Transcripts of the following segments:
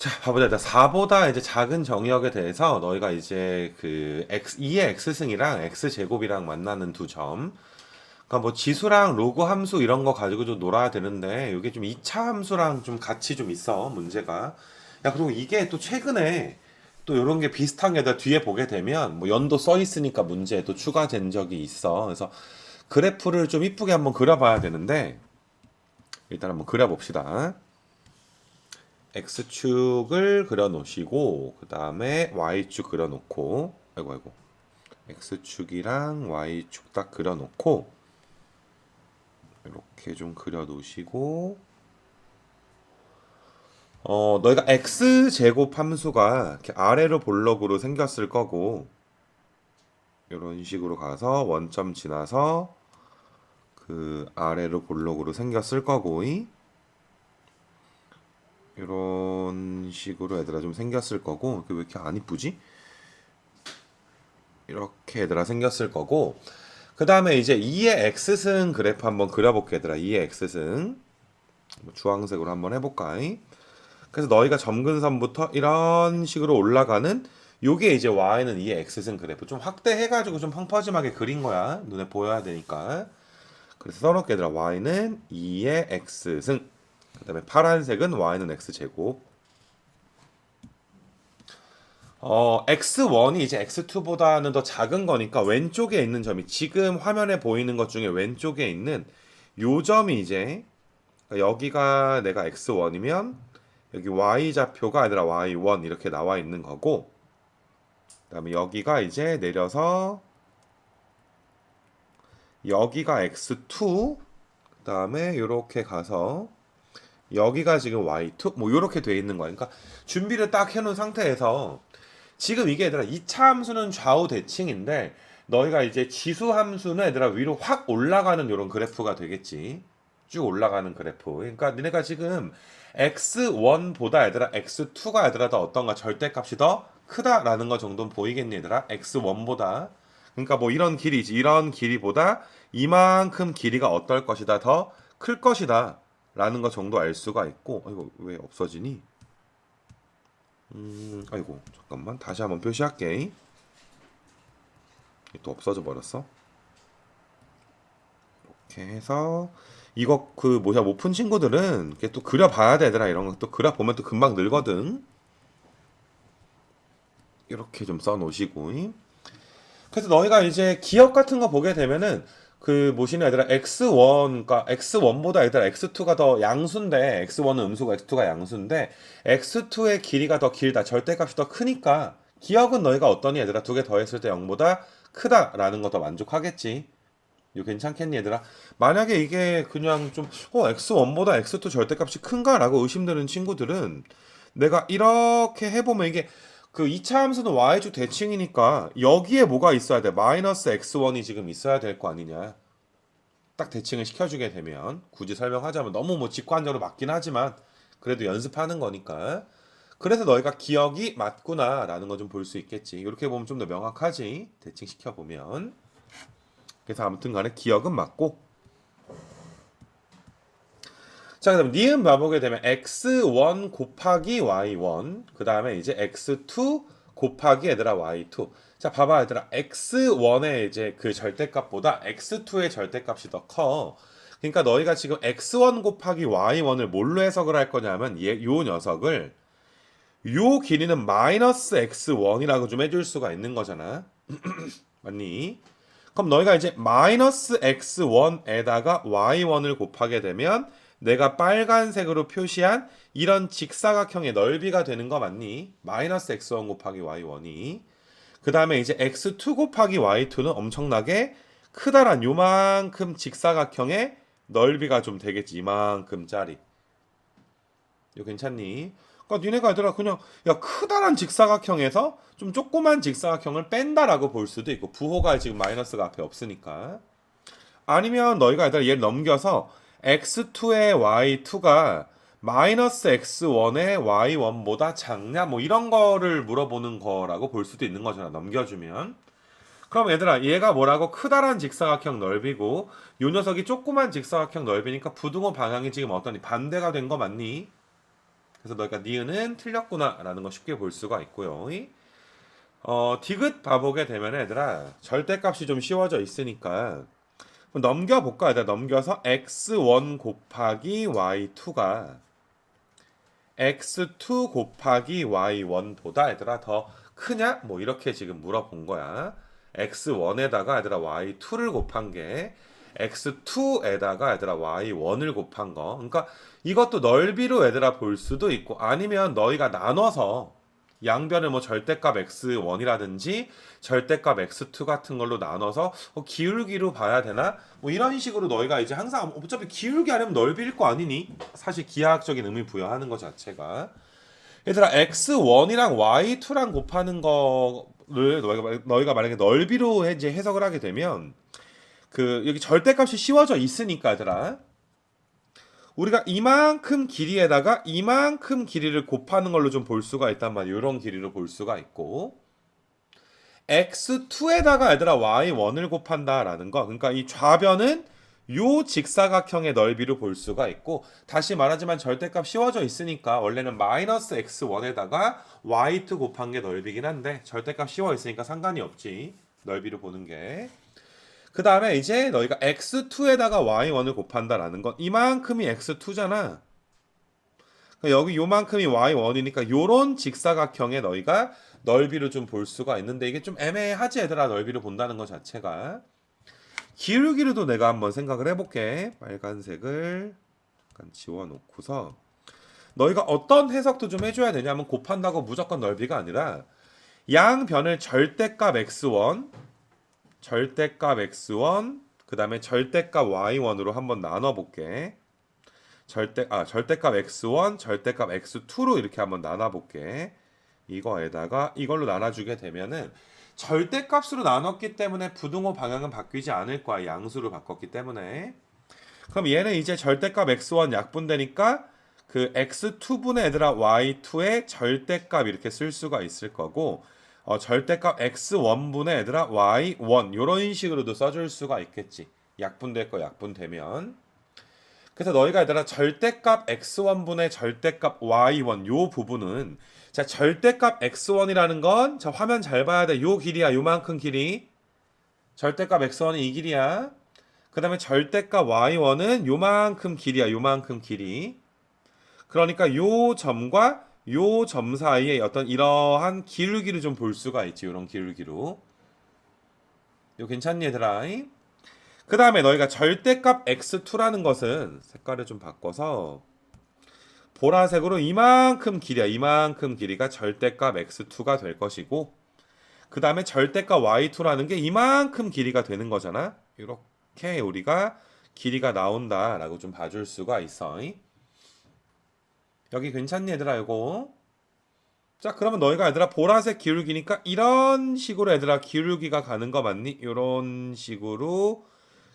자, 봐보자. 일단 4보다 이제 작은 정의역에 대해서 너희가 이제 그 x 2의 x승이랑 x제곱이랑 만나는 두 점. 그러니까 뭐 지수랑 로그 함수 이런 거 가지고 좀 놀아야 되는데 이게 좀 2차 함수랑 좀 같이 좀 있어 문제가. 야, 그리고 이게 또 최근에 또 이런 게 비슷한 게 다 뒤에 보게 되면 뭐 연도 써 있으니까 문제에 또 추가된 적이 있어. 그래서 그래프를 좀 이쁘게 한번 그려봐야 되는데 일단 한번 그려봅시다. X축을 그려 놓으시고 그 다음에 Y축 그려 놓고 아이고 X축이랑 Y축 딱 그려 놓고 이렇게 좀 그려 놓으시고 너희가 X제곱 함수가 이렇게 아래로 볼록으로 생겼을 거고 이런 식으로 가서 원점 지나서 그 아래로 볼록으로 생겼을 거고 이런 식으로 얘들아 좀 생겼을 거고 왜 이렇게 안 이쁘지? 이렇게 얘들아 생겼을 거고 그 다음에 이제 2의 x승 그래프 한번 그려볼게 얘들아. 2의 x승 주황색으로 한번 해볼까. 그래서 너희가 점근선부터 이런 식으로 올라가는 요게 이제 y는 2의 x승 그래프 좀 확대해가지고 좀 펑퍼짐하게 그린 거야. 눈에 보여야 되니까. 그래서 써놓게 얘들아. y는 2의 x승 그 다음에 파란색은 y는 x제곱. X1이 이제 X2보다는 더 작은 거니까 왼쪽에 있는 점이 지금 화면에 보이는 것 중에 왼쪽에 있는 요 점이 이제 그러니까 여기가 내가 X1이면 여기 Y 좌표가 아니라 Y1 이렇게 나와 있는 거고 그다음에 여기가 이제 내려서 여기가 X2 그다음에 요렇게 가서 여기가 지금 Y2 뭐 요렇게 돼 있는 거야. 그러니까 준비를 딱 해놓은 상태에서 지금 이게 얘들아 2차 함수는 좌우 대칭인데 너희가 이제 지수 함수는 얘들아 위로 확 올라가는 이런 그래프가 되겠지. 쭉 올라가는 그래프. 그러니까 니네가 지금 x1보다 얘들아 x2가 얘들아 더 어떤가 절대값이 더 크다라는 거 정도는 보이겠니 얘들아? x1보다. 그러니까 뭐 이런 길이지. 이런 길이보다 이만큼 길이가 어떨 것이다. 더 클 것이다. 라는 거 정도 알 수가 있고. 이거 왜 없어지니? 아이고 잠깐만 다시 한번 표시할게. 또 없어져 버렸어. 이렇게 해서 이거 그 뭐냐 못 푼 친구들은 이렇게 또 그려봐야 되더라. 이런 거 또 그려 보면 또 금방 늘거든. 이렇게 좀 써놓으시고. 그래서 너희가 이제 기억 같은 거 보게 되면은 그 뭐시냐 얘들아 x1 그러니까 x1보다 얘들아 x2가 더 양수인데 x1은 음수고 x2가 양수인데 x2의 길이가 더 길다 절대값이 더 크니까 기억은 너희가 어떠니 얘들아 두 개 더했을 때 0보다 크다라는 거 더 만족하겠지. 이거 괜찮겠니 얘들아? 만약에 이게 그냥 좀 x1보다 x2 절대값이 큰가라고 의심되는 친구들은 내가 이렇게 해보면 이게 그 2차 함수는 y축 대칭이니까 여기에 뭐가 있어야 돼? 마이너스 x1이 지금 있어야 될 거 아니냐? 딱 대칭을 시켜주게 되면 굳이 설명하자면 너무 뭐 직관적으로 맞긴 하지만 그래도 연습하는 거니까 그래서 너희가 기억이 맞구나라는 거 좀 볼 수 있겠지. 이렇게 보면 좀 더 명확하지. 대칭 시켜보면 그래서 아무튼 간에 기억은 맞고 자 그다음 니은 봐보게 되면 x1 곱하기 y1 그 다음에 이제 x2 곱하기 얘들아 y2 자 봐봐 얘들아 x1의 이제 그 절대값보다 x2의 절대값이 더 커. 그러니까 너희가 지금 x1 곱하기 y1을 뭘로 해석을 할 거냐면 요 녀석을 요 길이는 마이너스 x1이라고 좀 해줄 수가 있는 거잖아. 맞니? 그럼 너희가 이제 마이너스 x1에다가 y1을 곱하게 되면 내가 빨간색으로 표시한 이런 직사각형의 넓이가 되는 거 맞니? 마이너스 x1 곱하기 y1이. 그 다음에 이제 x2 곱하기 y2는 엄청나게 크다란 요만큼 직사각형의 넓이가 좀 되겠지. 이만큼짜리. 이거 괜찮니? 그러니까 니네가 얘들아 그냥 야 크다란 직사각형에서 좀 조그만 직사각형을 뺀다라고 볼 수도 있고 부호가 지금 마이너스가 앞에 없으니까 아니면 너희가 얘들아 얘를 넘겨서 x2의 y2가 마이너스 x1의 y1보다 작냐 뭐 이런 거를 물어보는 거라고 볼 수도 있는 거잖아 넘겨주면. 그럼 얘들아 얘가 뭐라고 크다란 직사각형 넓이고 요 녀석이 조그만 직사각형 넓이니까 부등호 방향이 지금 어떠니 반대가 된 거 맞니? 그래서 너희가 니은은 틀렸구나라는 거 쉽게 볼 수가 있고요. 디귿 봐보게 되면 얘들아 절대값이 좀 쉬워져 있으니까 넘겨볼까? 얘들아 넘겨서 x1 곱하기 y2가 x2 곱하기 y1보다 얘들아 더 크냐? 뭐 이렇게 지금 물어본 거야. x1에다가 얘들아 y2를 곱한 게 x2에다가 얘들아 y1을 곱한 거. 그러니까 이것도 넓이로 얘들아 볼 수도 있고 아니면 너희가 나눠서 양변을 뭐 절대값 x1이라든지 절대값 x2 같은 걸로 나눠서 기울기로 봐야 되나? 뭐 이런 식으로 너희가 이제 항상 어차피 기울기 아니면 넓이일 거 아니니? 사실 기하학적인 의미 부여하는 것 자체가. 얘들아 x1이랑 y2랑 곱하는 거를 너희가 만약에 넓이로 이제 해석을 하게 되면 그 여기 절대값이 씌워져 있으니까 얘들아 우리가 이만큼 길이에다가 이만큼 길이를 곱하는 걸로 좀 볼 수가 있단 말이야. 이런 길이로 볼 수가 있고 x2에다가 얘들아 y1을 곱한다라는 거. 그러니까 이 좌변은 요 직사각형의 넓이로 볼 수가 있고 다시 말하지만 절대값 씌워져 있으니까 원래는 마이너스 x1에다가 y2 곱한 게 넓이긴 한데 절대값 씌워 있으니까 상관이 없지. 넓이로 보는 게. 그 다음에 이제 너희가 x2에다가 y1을 곱한다라는 건 이만큼이 x2잖아. 여기 요만큼이 y1이니까 요런 직사각형의 너희가 넓이로 좀 볼 수가 있는데 이게 좀 애매하지 얘들아 넓이로 본다는 것 자체가. 기울기로도 내가 한번 생각을 해볼게. 빨간색을 약간 지워놓고서 너희가 어떤 해석도 좀 해줘야 되냐면 곱한다고 무조건 넓이가 아니라 양변을 절대값 x1 그 다음에 절대값 y1으로 한번 나눠볼게. 절대값 x1 절대값 x2로 이렇게 한번 나눠볼게. 이거에다가 이걸로 나눠주게 되면은 절대값으로 나눴기 때문에 부등호 방향은 바뀌지 않을 거야. 양수로 바꿨기 때문에. 그럼 얘는 이제 절대값 x1 약분되니까 그 x2분의 얘들아 y2의 절대값 이렇게 쓸 수가 있을 거고 절대값 x1분의 얘들아 y1 요런 식으로도 써줄 수가 있겠지. 약분될 거 약분되면. 그래서 너희가 얘들아 절대값 x1분의 절대값 y1 요 부분은 자 절대값 x1이라는 건 자 화면 잘 봐야 돼. 요 길이야. 요만큼 길이. 절대값 x1은 이 길이야. 그 다음에 절대값 y1은 요만큼 길이야. 요만큼 길이. 그러니까 요 점과 요 점 사이에 어떤 이러한 기울기를 좀 볼 수가 있지. 요런 기울기로. 요 괜찮니 얘들아? 그 다음에 너희가 절대값 x2라는 것은 색깔을 좀 바꿔서 보라색으로 이만큼 길이야. 이만큼 길이가 절대값 x2가 될 것이고 그 다음에 절대값 y2라는 게 이만큼 길이가 되는 거잖아. 이렇게 우리가 길이가 나온다라고 좀 봐줄 수가 있어. 여기 괜찮니 얘들아 이거? 자 그러면 너희가 얘들아 보라색 기울기니까 이런 식으로 얘들아 기울기가 가는 거 맞니? 이런 식으로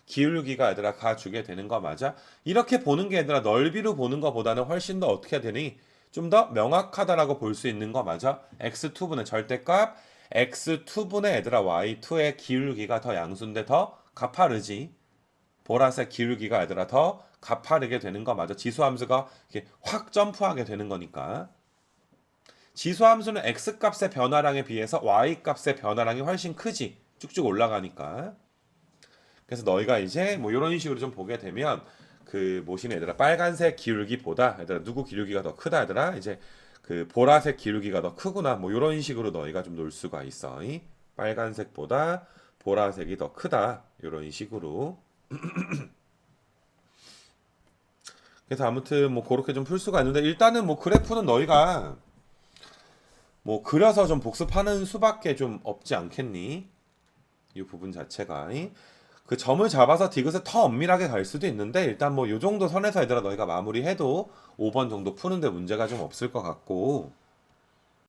기울기가 얘들아 가주게 되는 거 맞아? 이렇게 보는 게 얘들아 넓이로 보는 거보다는 훨씬 더 어떻게 되니? 좀 더 명확하다라고 볼 수 있는 거 맞아? x2분의 절대값 x2분의 얘들아 y2의 기울기가 더 양수인데 더 가파르지. 보라색 기울기가 얘들아 더 가파르게 되는 거 맞아? 지수함수가 이렇게 확 점프하게 되는 거니까. 지수함수는 x값의 변화량에 비해서 y값의 변화량이 훨씬 크지. 쭉쭉 올라가니까. 그래서 너희가 이제 뭐 이런 식으로 좀 보게 되면 그 뭐시네 얘들아 빨간색 기울기보다 얘들아 누구 기울기가 더 크다 얘들아 이제 그 보라색 기울기가 더 크구나 뭐 이런 식으로 너희가 좀 놀 수가 있어. 빨간색보다 보라색이 더 크다 이런 식으로. 그래서 아무튼 뭐 그렇게 좀 풀 수가 있는데 일단은 뭐 그래프는 너희가 뭐 그려서 좀 복습하는 수밖에 좀 없지 않겠니? 이 부분 자체가. 그 점을 잡아서 디귿을 더 엄밀하게 갈 수도 있는데 일단 뭐 요 정도 선에서 얘들아 너희가 마무리해도 5번 정도 푸는데 문제가 좀 없을 것 같고